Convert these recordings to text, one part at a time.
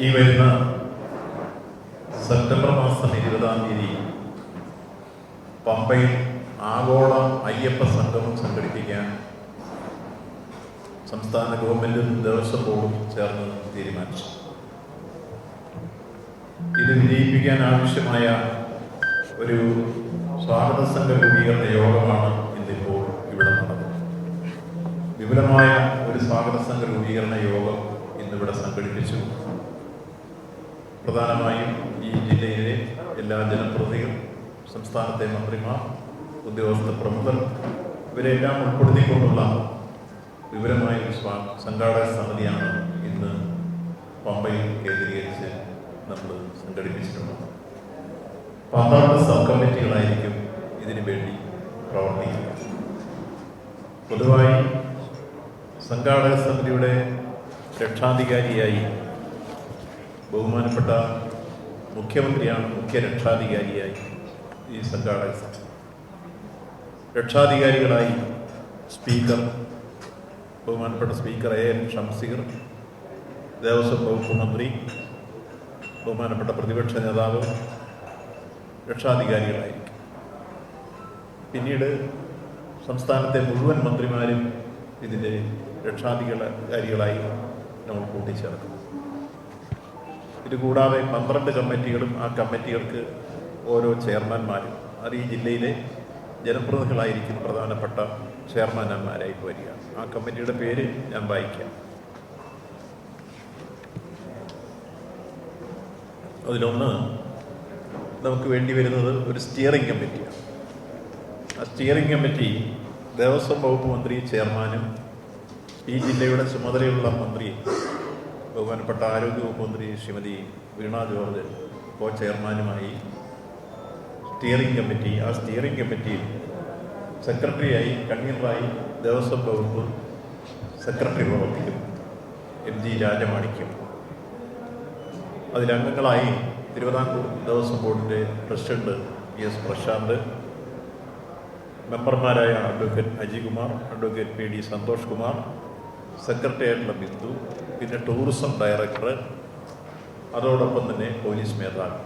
ഈ വരുന്ന സെപ്റ്റംബർ മാസം 20-ാം തീയതി പമ്പയിൽ ആഗോള അയ്യപ്പ സംഗമം സംഘടിപ്പിക്കാൻ സംസ്ഥാന ഗവൺമെന്റും ദേവസ്വം ബോർഡും ചേർന്ന് തീരുമാനിച്ചു. ഇത് വിജയിപ്പിക്കാൻ ആവശ്യമായ ഒരു സ്വാഗത സംഘ രൂപീകരണ യോഗമാണ് ഇന്നിപ്പോൾ ഇവിടെ നടന്നത്. വിപുലമായ ഒരു സ്വാഗത സംഘ രൂപീകരണ യോഗം ഇന്നിവിടെ സംഘടിപ്പിച്ചു. പ്രധാനമായും ഈ ജില്ലയിലെ എല്ലാ ജനപ്രതിനിധികൾ, സംസ്ഥാനത്തെ മന്ത്രിമാർ, ഉദ്യോഗസ്ഥ പ്രമുഖർ ഇവരെല്ലാം ഉൾപ്പെടുത്തിക്കൊണ്ടുള്ള വിപുലമായ ഒരു സംഘാടക സമിതിയാണ് ഇന്ന് പമ്പയിൽ കേന്ദ്രീകരിച്ച് നമ്മൾ സംഘടിപ്പിച്ചിട്ടുള്ളത്. 12 സബ് കമ്മിറ്റികളായിരിക്കും ഇതിനു വേണ്ടി പ്രവർത്തിക്കുക. പൊതുവായി സംഘാടക സമിതിയുടെ രക്ഷാധികാരിയായി ബഹുമാനപ്പെട്ട മുഖ്യമന്ത്രിയാണ് മുഖ്യ രക്ഷാധികാരിയായി ഈ സംഘാടക സമിതി. രക്ഷാധികാരികളായി സ്പീക്കർ, ബഹുമാനപ്പെട്ട സ്പീക്കർ A.N. ഷംസീർ, ദേവസ്വം വകുപ്പ് മന്ത്രി, ബഹുമാനപ്പെട്ട പ്രതിപക്ഷ നേതാവ് രക്ഷാധികാരികളായിരിക്കും. പിന്നീട് സംസ്ഥാനത്തെ മുഴുവൻ മന്ത്രിമാരും ഇതിൻ്റെ രക്ഷാധികാരികളായി നമ്മൾ കൂട്ടിച്ചേർക്കും. ഇതുകൂടാതെ 12 കമ്മിറ്റികളും ആ കമ്മിറ്റികൾക്ക് ഓരോ ചെയർമാൻമാരും, അത് ഈ ജില്ലയിലെ ജനപ്രതിനിധികളായിരിക്കും പ്രധാനപ്പെട്ട ചെയർമാൻമാരായിട്ട് വരിക. ആ കമ്മിറ്റിയുടെ പേര് ഞാൻ വായിക്കാം. അതിലൊന്ന് നമുക്ക് വേണ്ടി വരുന്നത് ഒരു സ്റ്റിയറിംഗ് കമ്മിറ്റിയാണ്. ആ സ്റ്റിയറിംഗ് കമ്മിറ്റി ദേവസ്വം വകുപ്പ് മന്ത്രി ചെയർമാനും ഈ ജില്ലയുടെ ചുമതലയുള്ള മന്ത്രി ബഹുമാനപ്പെട്ട ആരോഗ്യവകുപ്പ് മന്ത്രി ശ്രീമതി വീണ ജോർജ് കോ ചെയർമാനുമായി സ്റ്റിയറിംഗ് കമ്മിറ്റി, ആ സ്റ്റിയറിംഗ് കമ്മിറ്റിയിൽ സെക്രട്ടറിയായി, കൺവീനറായി ദേവസ്വം വകുപ്പ് സെക്രട്ടറി പ്രവർത്തിക്കും MG രാജമാണിക്യം. അതിലംഗങ്ങളായി തിരുവിതാംകൂർ ദേവസ്വം ബോർഡിൻ്റെ പ്രസിഡന്റ് PS പ്രശാന്ത്, മെമ്പർമാരായ advocate Ajikumar, advocate PD Santhosh Kumar, സെക്രട്ടറിയായിട്ടുള്ള ബിന്ദു, പിന്നെ ടൂറിസം ഡയറക്ടർ, അതോടൊപ്പം തന്നെ പോലീസ് മേധാവി,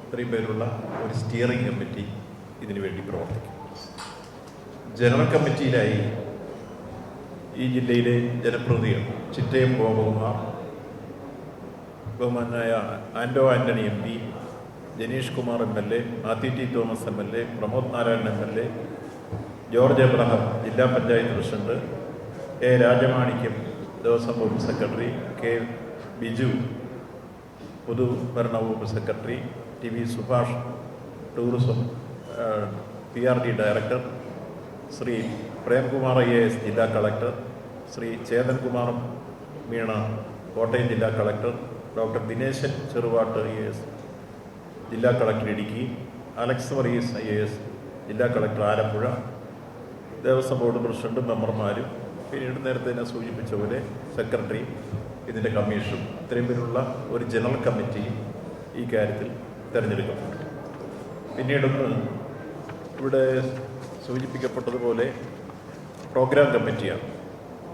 ഇത്രയും പേരുള്ള ഒരു സ്റ്റിയറിംഗ് കമ്മിറ്റി ഇതിനു വേണ്ടി പ്രവർത്തിക്കും. ജനറൽ കമ്മിറ്റിയിലായി ഈ ജില്ലയിലെ ജനപ്രതിനിധികൾ ചിറ്റയം ഗോപകുമാർ, ബഹുമാനായ Anto Antony MP, Janeesh Kumar MLA, Mathew T. Thomas MLA, Pramod Narayanan MLA, George Abraham ജില്ലാ പഞ്ചായത്ത് പ്രസിഡന്റ്, A. രാജമാണിക്യം ദേവസ്വം വകുപ്പ് സെക്രട്ടറി, K. ബിജു പൊതുഭരണ വകുപ്പ് secretary, TV Subhash tourism PRD director, Shri Premkumar IAS ജില്ലാ കളക്ടർ, ശ്രീ ചേതൻകുമാർ മീണ കോട്ടയം ജില്ലാ collector, doctor Dineshan Cheruvattu IAS ജില്ലാ കളക്ടർ ഇടുക്കി, അലക്സ് വർഗീസ് IAS ജില്ലാ കളക്ടർ ആലപ്പുഴ, ദേവസ്വം ബോർഡ് പ്രസിഡന്റും മെമ്പർമാരും, പിന്നീട് നേരത്തെ തന്നെ സൂചിപ്പിച്ച പോലെ സെക്രട്ടറി, ഇതിൻ്റെ കമ്മീഷനും, ഇത്രയും പേരുള്ള ഒരു ജനറൽ കമ്മിറ്റി ഈ കാര്യത്തിൽ തിരഞ്ഞെടുക്കപ്പെട്ടു. പിന്നീടൊന്ന് ഇവിടെ സൂചിപ്പിക്കപ്പെട്ടതുപോലെ പ്രോഗ്രാം കമ്മിറ്റിയാണ്.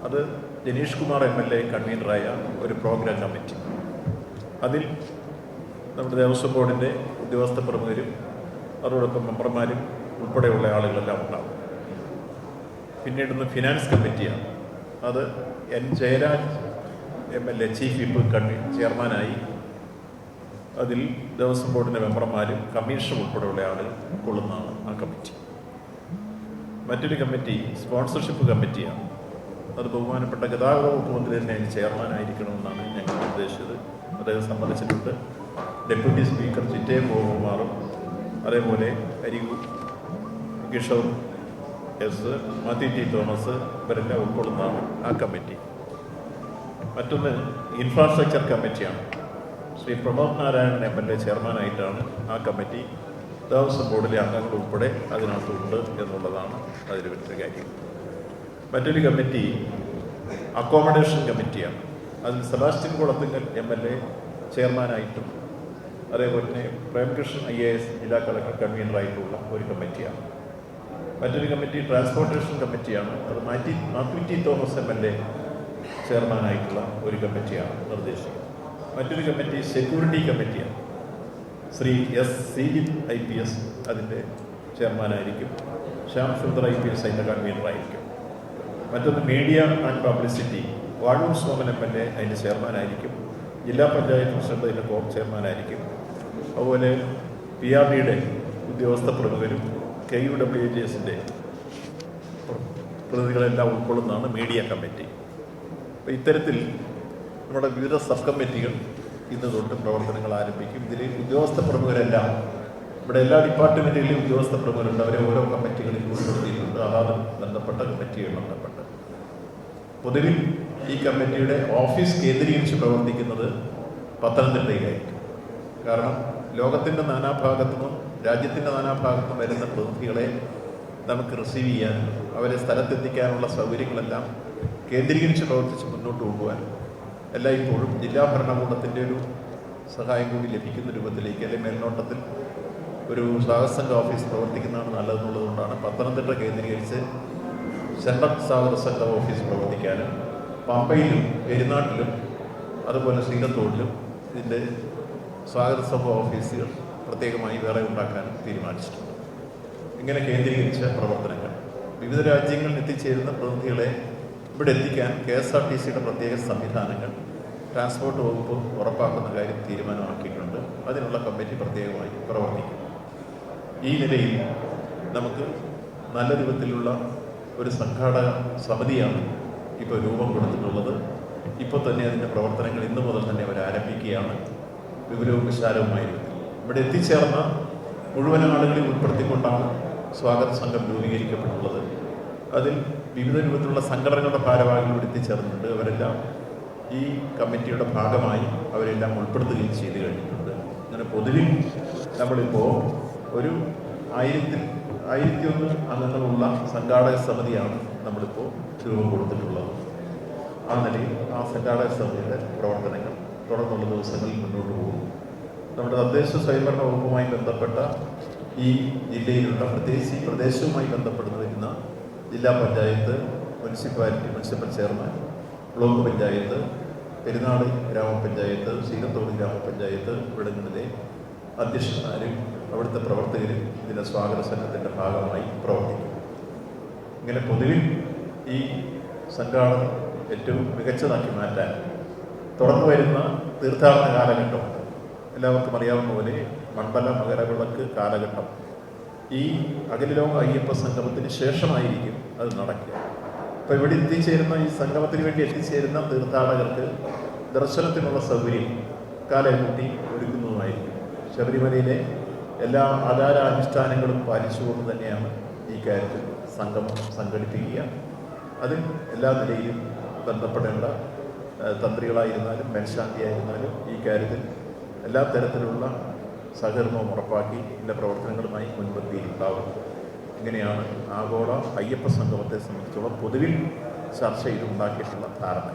അത് ജനീഷ് കുമാർ MLA കൺവീനറായ ഒരു പ്രോഗ്രാം കമ്മിറ്റി. അതിൽ നമ്മുടെ ദേവസ്വം ബോർഡിൻ്റെ ഉദ്യോഗസ്ഥ പ്രമുഖരും അതോടൊപ്പം മെമ്പർമാരും ഉൾപ്പെടെയുള്ള ആളുകളെല്ലാം ഉണ്ടാകും. പിന്നീടൊന്ന് ഫിനാൻസ് കമ്മിറ്റിയാണ്. അത് N. Jayaraj MLA chief whip ചെയർമാനായി, അതിൽ ദേവസ്വം ബോർഡിൻ്റെ മെമ്പർമാരും കമ്മീഷൻ ഉൾപ്പെടെയുള്ള ആളുകൾ ഉൾക്കൊള്ളുന്നതാണ് ആ കമ്മിറ്റി. മറ്റൊരു കമ്മിറ്റി സ്പോൺസർഷിപ്പ് കമ്മിറ്റിയാണ്. അത് ബഹുമാനപ്പെട്ട ഗതാഗത വകുപ്പ് മന്ത്രി തന്നെ ചെയർമാനായിരിക്കണമെന്നാണ് ഞങ്ങൾ നിർദ്ദേശിച്ചത്. അദ്ദേഹം സമ്മതിച്ചിട്ടുണ്ട്. ഡെപ്യൂട്ടി സ്പീക്കർ ചിറ്റയം ഗോപകുമാറും അതേപോലെ Kishore S, Mathew T. Thomas ഇവരെല്ലാം ഉൾക്കൊള്ളുന്നതാണ് ആ കമ്മിറ്റി. മറ്റൊന്ന് ഇൻഫ്രാസ്ട്രക്ചർ കമ്മിറ്റിയാണ്. ശ്രീ പ്രമോദ് നാരായണൻ MLA ചെയർമാനായിട്ടാണ് ആ കമ്മിറ്റി. ദേവസ്വം ബോർഡിലെ അംഗങ്ങൾ ഉൾപ്പെടെ അതിനകത്തുണ്ട് എന്നുള്ളതാണ് അതിൽ വരുന്ന കാര്യം. മറ്റൊരു കമ്മിറ്റി അക്കോമഡേഷൻ കമ്മിറ്റിയാണ്. അതിൽ സെബാസ്റ്റ്യൻ കുളത്തുങ്കൽ MLA ചെയർമാനായിട്ടും അതേപോലെ തന്നെ പ്രേംകൃഷ്ണൻ IAS ജില്ലാ കളക്ടർ കൺവീനറായിട്ടുള്ള ഒരു കമ്മിറ്റിയാണ്. മറ്റൊരു കമ്മിറ്റി ട്രാൻസ്പോർട്ടേഷൻ കമ്മിറ്റിയാണ്. അത് മാത്യു T. തോമസ് MLA ചെയർമാനായിട്ടുള്ള ഒരു കമ്മിറ്റിയാണ് നിർദ്ദേശിക്കുന്നത്. മറ്റൊരു കമ്മിറ്റി സെക്യൂരിറ്റി കമ്മിറ്റിയാണ്. ശ്രീ എസ് ശ്രീജിത്ത് IPS അതിൻ്റെ ചെയർമാനായിരിക്കും. ശ്യാം സുന്ദർ IPS അതിൻ്റെ കൺവീനറായിരിക്കും. മറ്റൊന്ന് media and publicity, Vazhoor Soman MLA അതിൻ്റെ ചെയർമാനായിരിക്കും. ജില്ലാ പഞ്ചായത്ത് പ്രസിഡന്റ് അതിൻ്റെ ബോർഡ് ചെയർമാനായിരിക്കും. അതുപോലെ PRDയുടെ ഉദ്യോഗസ്ഥ പ്രമുഖരും KUWJSൻ്റെ പ്രതിനിധികളെല്ലാം ഉൾക്കൊള്ളുന്നതാണ് മീഡിയ കമ്മിറ്റി. അപ്പോൾ ഇത്തരത്തിൽ നമ്മുടെ വിവിധ സബ് കമ്മിറ്റികൾ ഇന്ന് തൊട്ട് പ്രവർത്തനങ്ങൾ ആരംഭിക്കും. ഇതിൽ ഉദ്യോഗസ്ഥ പ്രമുഖരെല്ലാം ഇവിടെ എല്ലാ ഡിപ്പാർട്ട്മെൻറ്റുകളിലും ഉദ്യോഗസ്ഥ പ്രമുഖരുണ്ട്. അവരെ ഓരോ കമ്മിറ്റികളിൽ ഉൾപ്പെടുത്തിയിട്ടുണ്ട്. അതാത് ബന്ധപ്പെട്ട കമ്മിറ്റികൾ ബന്ധപ്പെട്ട് പൊതുവിൽ ഈ കമ്മിറ്റിയുടെ ഓഫീസ് കേന്ദ്രീകരിച്ച് പ്രവർത്തിക്കുന്നത് പത്തനംതിട്ടയിലായിരിക്കും. കാരണം ലോകത്തിൻ്റെ നാനാഭാഗത്തുനിന്നും രാജ്യത്തിൻ്റെ നാനാഭാഗത്തുനിന്നും വരുന്ന പ്രതിനിധികളെ നമുക്ക് റിസീവ് ചെയ്യാനും അവരെ സ്ഥലത്തെത്തിക്കാനുള്ള സൗകര്യങ്ങളെല്ലാം കേന്ദ്രീകരിച്ച് പ്രവർത്തിച്ച് മുന്നോട്ട് കൊണ്ടുപോകാൻ എല്ലായ്പ്പോഴും ജില്ലാ ഭരണകൂടത്തിൻ്റെ ഒരു സഹായം കൂടി ലഭിക്കുന്ന രൂപത്തിലേക്ക് അല്ലെങ്കിൽ മേൽനോട്ടത്തിൽ ഒരു സ്വാഗതസംഘ ഓഫീസ് പ്രവർത്തിക്കുന്നതാണ് നല്ലതെന്നുള്ളതുകൊണ്ടാണ് പത്തനംതിട്ട കേന്ദ്രീകരിച്ച് സെൻട്രൽ സ്വാഗതസംഘ ഓഫീസ് പ്രവർത്തിക്കാനും പമ്പയിലും പെരുന്നാട്ടിലും അതുപോലെ ശ്രീകത്തോടിലും ഇതിൻ്റെ സ്വാഗതസംഘ ഓഫീസുകൾ പ്രത്യേകമായി വേറെ ഉണ്ടാക്കാനും തീരുമാനിച്ചിട്ടുണ്ട്. ഇങ്ങനെ കേന്ദ്രീകരിച്ച പ്രവർത്തനങ്ങൾ വിവിധ രാജ്യങ്ങളിൽ എത്തിച്ചേരുന്ന പ്രതിനിധികളെ ഇവിടെ എത്തിക്കാൻ KSRTCയുടെ പ്രത്യേക സംവിധാനങ്ങൾ ട്രാൻസ്പോർട്ട് വകുപ്പ് ഉറപ്പാക്കുന്ന കാര്യം തീരുമാനമാക്കിയിട്ടുണ്ട്. അതിനുള്ള കമ്മിറ്റി പ്രത്യേകമായി പ്രവർത്തിക്കും. ഈ നിലയിൽ നമുക്ക് നല്ല രൂപത്തിലുള്ള ഒരു സംഘാടക സമിതിയാണ് ഇപ്പോൾ രൂപം കൊടുത്തിട്ടുള്ളത്. ഇപ്പോൾ തന്നെ അതിൻ്റെ പ്രവർത്തനങ്ങൾ ഇന്നു മുതൽ തന്നെ അവർ ആരംഭിക്കുകയാണ്. വിപുലവും വിശാലവുമായ രൂപത്തിൽ ഇവിടെ എത്തിച്ചേർന്ന മുഴുവൻ ആളുകളെ ഉൾപ്പെടുത്തിക്കൊണ്ടാണ് സ്വാഗത സംഘം രൂപീകരിക്കപ്പെട്ടുള്ളത്. അതിൽ വിവിധ രൂപത്തിലുള്ള സംഘടനകളുടെ ഭാരവാഹികൾ ഇവിടെ എത്തിച്ചേർന്നിട്ടുണ്ട്. അവരെല്ലാം ഈ കമ്മിറ്റിയുടെ ഭാഗമായി അവരെല്ലാം ഉൾപ്പെടുത്തുകയും ചെയ്തു കഴിഞ്ഞിട്ടുണ്ട്. അങ്ങനെ പൊതുവിൽ നമ്മളിപ്പോൾ ഒരു 1001 അംഗങ്ങളുള്ള സംഘാടക സമിതിയാണ് നമ്മളിപ്പോൾ രൂപം കൊടുത്തിട്ടുള്ളത്. ആ നിലയിൽ ആ സംഘാടക സമിതിയുടെ പ്രവർത്തനങ്ങൾ തുടർന്നുള്ള ദിവസങ്ങളിൽ മുന്നോട്ട് പോകും. നമ്മുടെ തദ്ദേശ സ്വയംഭരണ വകുപ്പുമായി ബന്ധപ്പെട്ട ഈ ജില്ലയിലുള്ള പ്രത്യേകിച്ച് ഈ പ്രദേശവുമായി ബന്ധപ്പെടുന്ന വരുന്ന ജില്ലാ panchayat, municipal chairman, block panchayat, Perunad ഗ്രാമപഞ്ചായത്ത്, ശ്രീകത്തോട് ഗ്രാമപഞ്ചായത്ത് ഇവിടങ്ങളിലെ അധ്യക്ഷന്മാരും അവിടുത്തെ പ്രവർത്തകരും ഇതിൻ്റെ സ്വാഗത സംഘത്തിൻ്റെ ഭാഗമായി പ്രവർത്തിക്കും. ഇങ്ങനെ പൊതുവിൽ ഈ സംഘാടനം ഏറ്റവും മികച്ചതാക്കി മാറ്റാൻ തുടർന്നു വരുന്ന തീർത്ഥാടന കാലഘട്ടം എല്ലാവർക്കും അറിയാവുന്ന പോലെ മണ്ഡല മകരവിളക്ക് കാലഘട്ടം ഈ അഖിലലോക അയ്യപ്പ സംഗമത്തിന് ശേഷമായിരിക്കും അത് നടക്കുക. അപ്പോൾ ഇവിടെ എത്തിച്ചേരുന്ന ഈ സംഗമത്തിന് വേണ്ടി എത്തിച്ചേരുന്ന തീർത്ഥാടകർക്ക് ദർശനത്തിനുള്ള സൗകര്യം കാലകൂട്ടി ഒരുക്കുന്നതുമായിരിക്കും. ശബരിമലയിലെ എല്ലാ ആചാരാനുഷ്ഠാനങ്ങളും പാലിച്ചുകൊണ്ട് തന്നെയാണ് ഈ കാര്യത്തിൽ സംഗമം സംഘടിപ്പിക്കുക. അതിൽ എല്ലാ നിലയിലും ബന്ധപ്പെടേണ്ട തന്ത്രികളായിരുന്നാലും മേൽശാന്തിയായിരുന്നാലും ഈ കാര്യത്തിൽ എല്ലാ തരത്തിലുള്ള സഹകരണവും ഉറപ്പാക്കി ഇതിൻ്റെ പ്രവർത്തനങ്ങളുമായി മുൻപന്തിയിലുണ്ടാവും. ഇങ്ങനെയാണ് ആഗോള അയ്യപ്പ സംഗമത്തെ സംബന്ധിച്ചുള്ള പൊതുവിൽ ചർച്ചയിൽ ഉണ്ടാക്കിയിട്ടുള്ള ധാരണ.